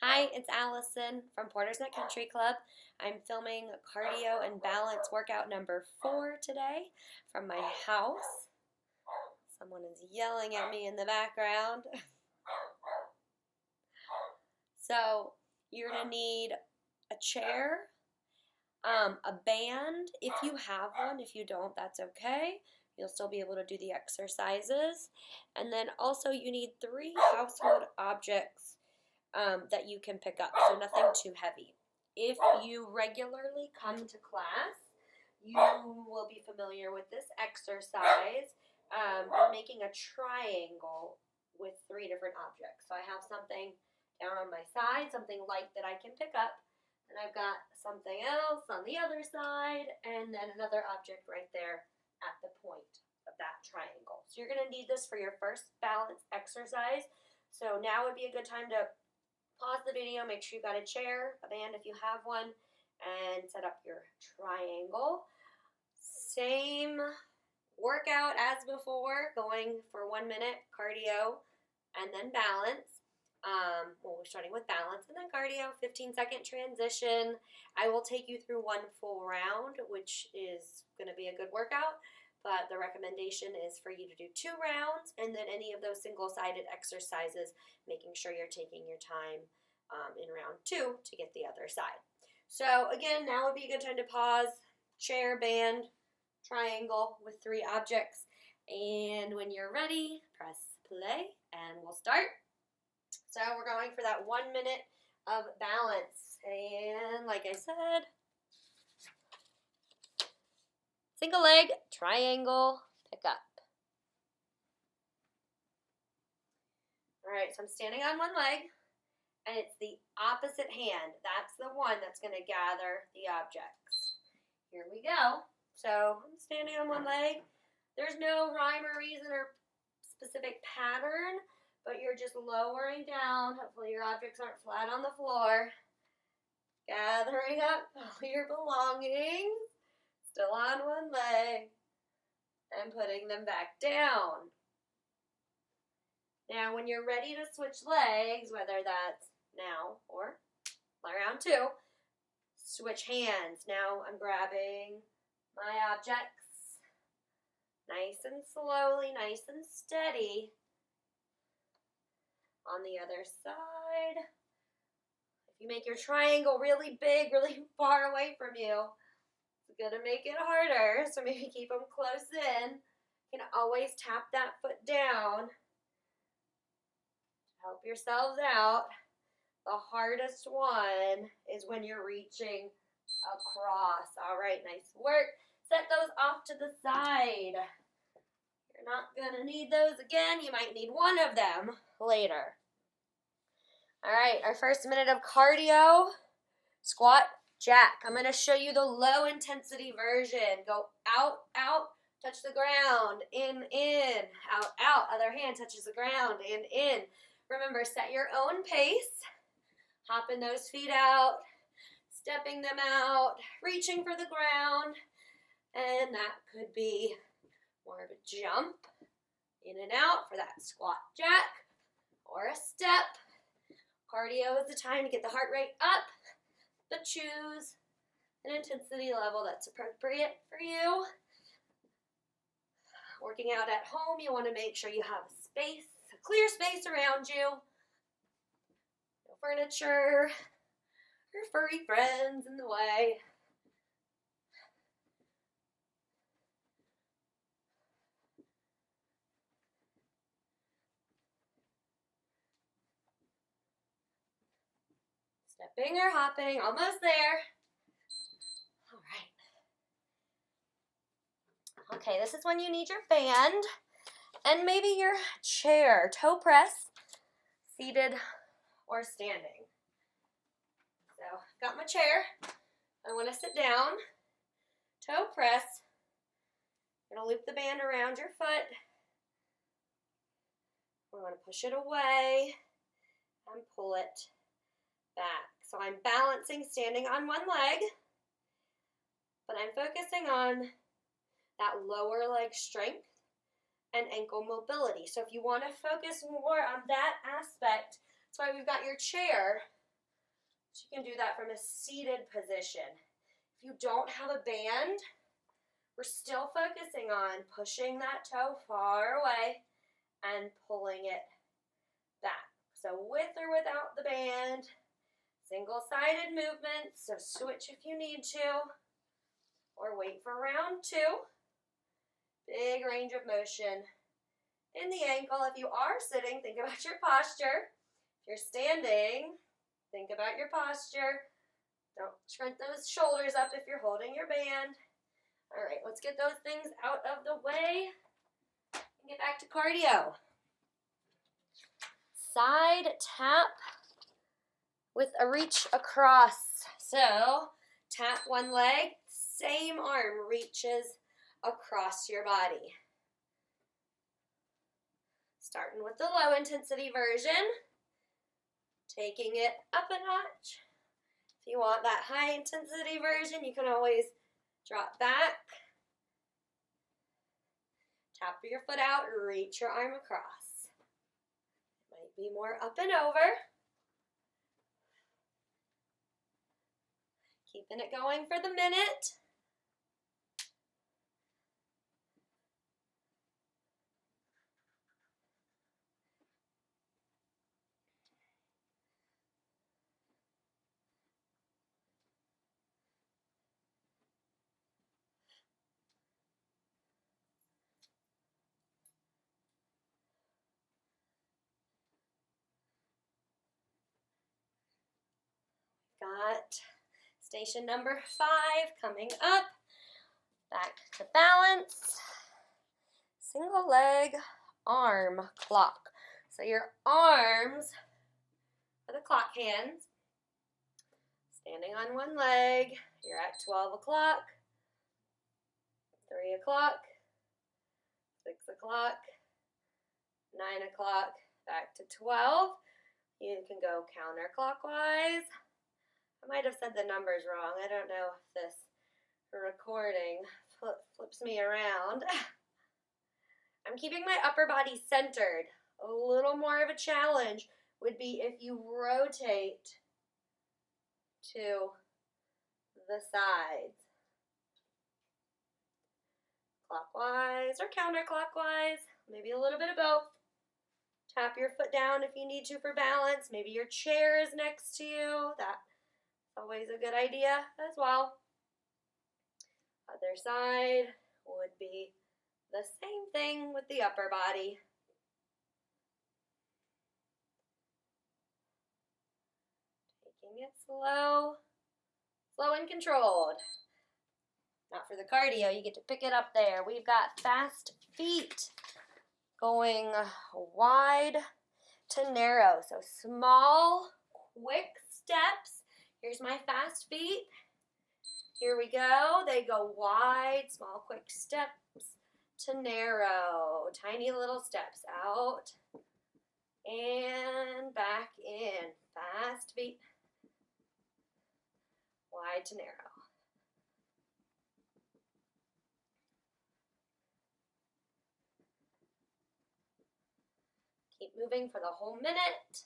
Hi, it's Allison from Porter's Nut Country Club. I'm filming cardio and balance workout number 4 today from my house. Someone is yelling at me in the background. So you're going to need a chair, a band if you have one. If you don't, that's okay. You'll still be able to do the exercises. And then also you need 3 household objects that you can pick up, so nothing too heavy. If you regularly come to class, you will be familiar with this exercise. We're making a triangle with 3 different objects. So I have something down on my side, something light that I can pick up, and I've got something else on the other side, and then another object right there at the point of that triangle. So you're going to need this for your first balance exercise. So now would be a good time to pause the video, make sure you got a chair, a band if you have one, and set up your triangle. Same workout as before, going for 1 minute cardio and then balance. We're starting with balance and then cardio, 15-second transition. I will take you through 1 full round, which is going to be a good workout, but the recommendation is for you to do 2 rounds and then any of those single-sided exercises, making sure you're taking your time in round 2 to get the other side. So again, now would be a good time to pause, chair, band, triangle with 3 objects, and when you're ready, press play and we'll start. So we're going for that 1 minute of balance, and like I said, single leg, triangle, pick up. All right, so I'm standing on 1 leg, and it's the opposite hand. That's the one that's going to gather the objects. Here we go. So I'm standing on 1 leg. There's no rhyme or reason or specific pattern, but you're just lowering down. Hopefully your objects aren't flat on the floor. Gathering up all your belongings. Still on 1 leg. And putting them back down. Now when you're ready to switch legs, whether that's now or round 2, switch hands. Now I'm grabbing my objects nice and slowly, nice and steady. On the other side, if you make your triangle really big, really far away from you, it's going to make it harder. So maybe keep them close in. You can always tap that foot down. Help yourselves out. The hardest one is when you're reaching across. All right, nice work. Set those off to the side. You're not going to need those again. You might need 1 of them later. All right, our first minute of cardio, squat, jack. I'm going to show you the low intensity version. Go out, out, touch the ground, in, out, out. Other hand touches the ground, in. Remember, set your own pace. Hopping those feet out, stepping them out, reaching for the ground. And that could be more of a jump, in and out for that squat jack, or a step. Cardio is the time to get the heart rate up, but choose an intensity level that's appropriate for you. Working out at home, you want to make sure you have space, a clear space around you. No furniture or furry friends in the way. Stepping or hopping, almost there. All right. Okay, this is when you need your band and maybe your chair, toe press, seated or standing. So I've got my chair. I want to sit down, toe press. I'm going to loop the band around your foot. We want to push it away and pull it back. So I'm balancing, standing on 1 leg, but I'm focusing on that lower leg strength and ankle mobility. So if you want to focus more on that aspect, that's why we've got your chair So you can do that from a seated position. If you don't have a band, we're still focusing on pushing that toe far away and pulling it back. So with or without the band, single-sided movements, so switch if you need to, or wait for round 2. Big range of motion in the ankle. If you are sitting, think about your posture. If you're standing, think about your posture. Don't scrunch those shoulders up if you're holding your band. All right, let's get those things out of the way and get back to cardio. Side tap with a reach across. So tap one leg, same arm reaches across your body. Starting with the low intensity version, taking it up a notch. If you want that high intensity version, you can always drop back, tap your foot out, reach your arm across. Might be more up and over. Keeping it going for the minute. Got station number 5 coming up. Back to balance. Single leg arm clock. So your arms are the clock hands. Standing on one leg, you're at 12 o'clock, 3 o'clock, 6 o'clock, 9 o'clock, back to 12. You can go counterclockwise. I might have said the numbers wrong. I don't know if this recording flips me around. I'm keeping my upper body centered. A little more of a challenge would be if you rotate to the sides. Clockwise or counterclockwise, maybe a little bit of both. Tap your foot down if you need to for balance. Maybe your chair is next to you. That's always a good idea as well. Other side would be the same thing with the upper body. Taking it slow, slow and controlled. Not for the cardio, you get to pick it up there. We've got fast feet going wide to narrow. So small, quick steps. Here's my fast feet. Here we go. They go wide, small, quick steps to narrow. Tiny little steps out and back in. Fast feet. Wide to narrow. Keep moving for the whole minute.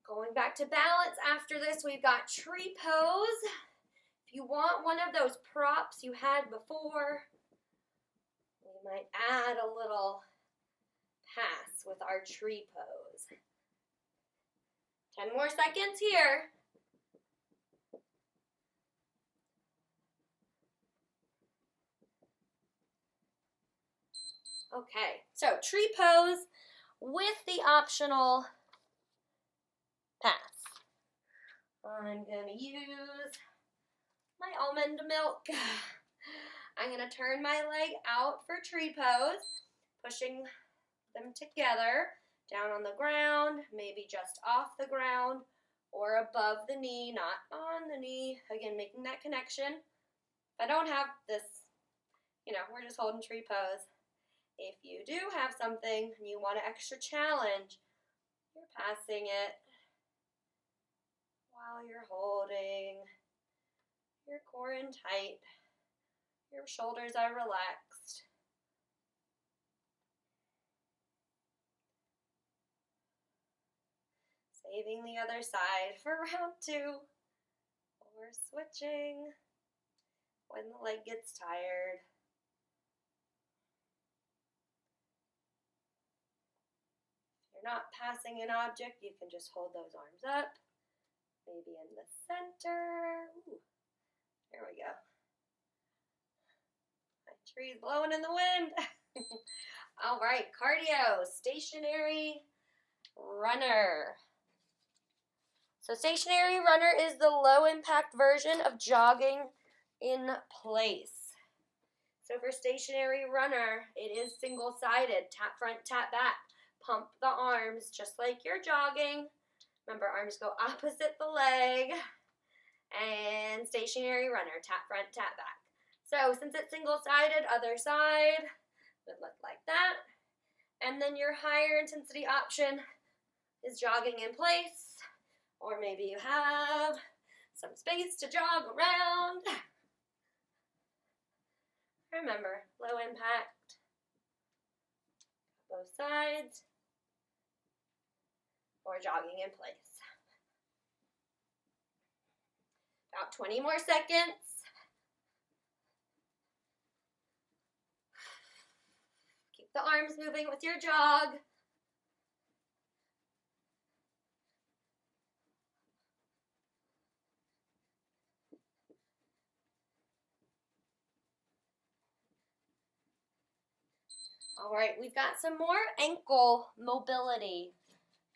Going back to balance after this, we've got tree pose. If you want one of those props you had before, we might add a little pass with our tree pose. 10 more seconds here. Okay, so tree pose with the optional pass. I'm going to use my almond milk. I'm going to turn my leg out for tree pose, pushing them together, down on the ground, maybe just off the ground, or above the knee, not on the knee. Again, making that connection. If I don't have this, we're just holding tree pose. If you do have something and you want an extra challenge, you're passing it while you're holding your core in tight, Your shoulders are relaxed. Saving the other side for round 2. Or switching when the leg gets tired. If you're not passing an object, you can just hold those arms up. Maybe in the center. Ooh, there we go. My tree's blowing in the wind. All right, cardio, stationary runner. So stationary runner is the low impact version of jogging in place. So for stationary runner, it is single-sided, tap front, tap back. Pump the arms just like you're jogging. Remember, arms go opposite the leg. And stationary runner, tap front, tap back. So since it's single-sided, other side would look like that. And then your higher intensity option is jogging in place. Or maybe you have some space to jog around. Remember, low impact, both sides, or jogging in place. About 20 more seconds. Keep the arms moving with your jog. All right, we've got some more ankle mobility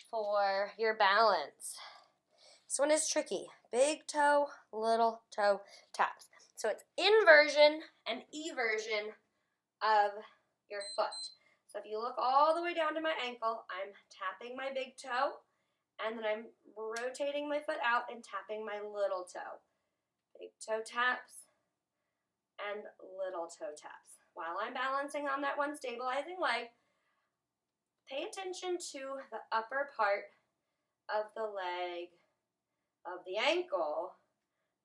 for your balance. This one is tricky. Big toe, little toe taps. So it's inversion and eversion of your foot. So if you look all the way down to my ankle, I'm tapping my big toe, and then I'm rotating my foot out and tapping my little toe. Big toe taps and little toe taps. While I'm balancing on that one stabilizing leg, pay attention to the upper part of the leg, of the ankle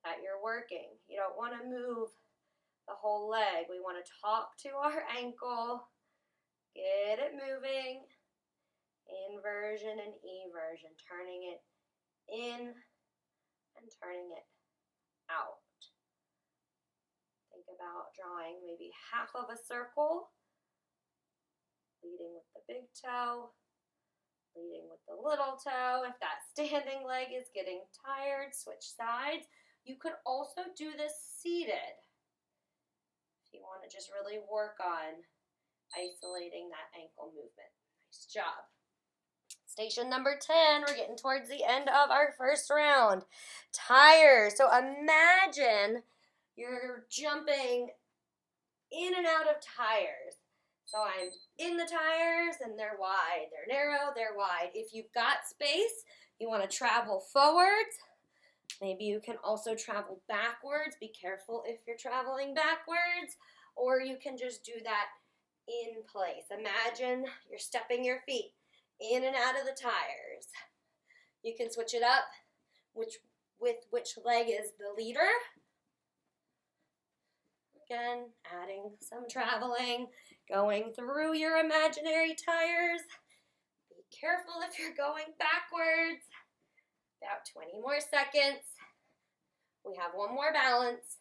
that you're working. You don't want to move the whole leg. We want to talk to our ankle, get it moving, inversion and eversion, turning it in and turning it out. Think about drawing maybe half of a circle, leading with the big toe, leading with the little toe. If that standing leg is getting tired, switch sides. You could also do this seated if you want to just really work on isolating that ankle movement. Nice job. Station number 10, we're getting towards the end of our first round. Tires. So imagine you're jumping in and out of tires. So I'm in the tires and they're wide. They're narrow, they're wide. If you've got space, you want to travel forwards. Maybe you can also travel backwards. Be careful if you're traveling backwards. Or you can just do that in place. Imagine you're stepping your feet in and out of the tires. You can switch it up with which leg is the leader. Again, adding some traveling, going through your imaginary tires. Be careful if you're going backwards. About 20 more seconds. We have one more balance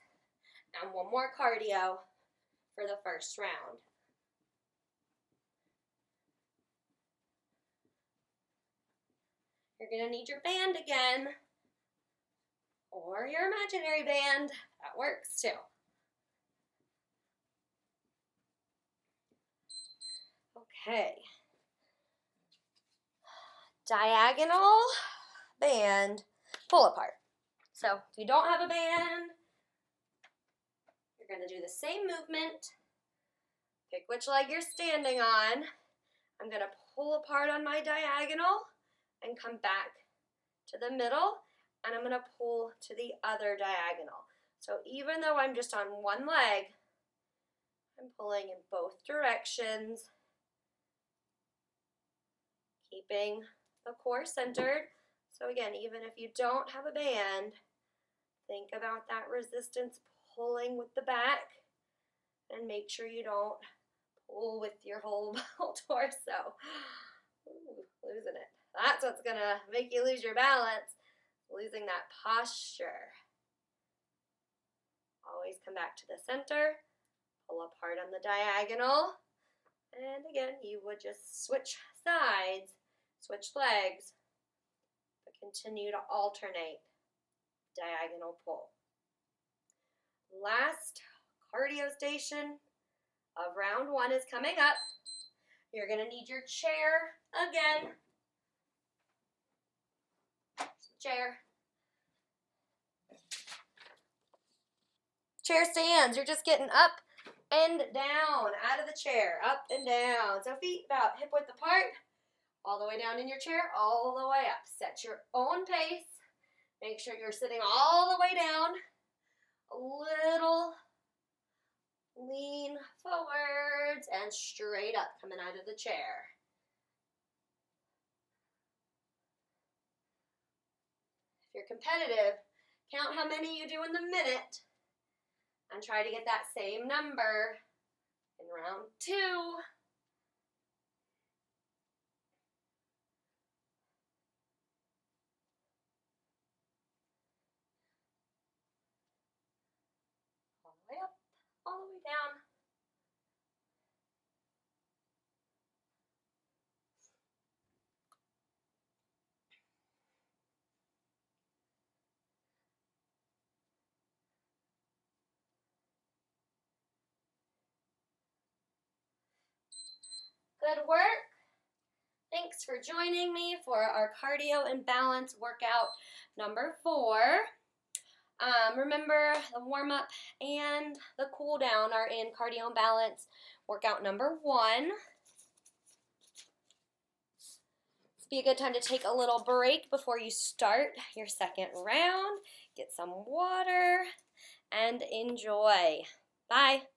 and one more cardio for the first round. You're going to need your band again, or your imaginary band. That works too. Okay. Diagonal band pull apart. So if you don't have a band, you're going to do the same movement. Pick which leg you're standing on. I'm going to pull apart on my diagonal and come back to the middle, and I'm going to pull to the other diagonal. So even though I'm just on one leg, I'm pulling in both directions, keeping the core centered. So again, even if you don't have a band, think about that resistance pulling with the back And make sure you don't pull with your whole torso. Ooh, losing it. That's what's gonna make you lose your balance. Losing that posture. Always come back to the center. Pull apart on the diagonal. And again, you would just switch sides, switch legs, but continue to alternate diagonal pull. Last cardio station of round 1 is coming up. You're going to need your chair again. Chair. Chair stands. You're just getting up and down out of the chair, up and down. So feet about hip width apart, all the way down in your chair, all the way up. Set your own pace. Make sure you're sitting all the way down. A little lean forwards and straight up coming out of the chair. If you're competitive, count how many you do in the minute and try to get that same number in round 2. All the way up, all the way down. Good work. Thanks for joining me for our cardio and balance workout number 4. Remember, the warm-up and the cool-down are in cardio and balance workout number 1. It's be a good time to take a little break before you start your second round. Get some water and enjoy. Bye.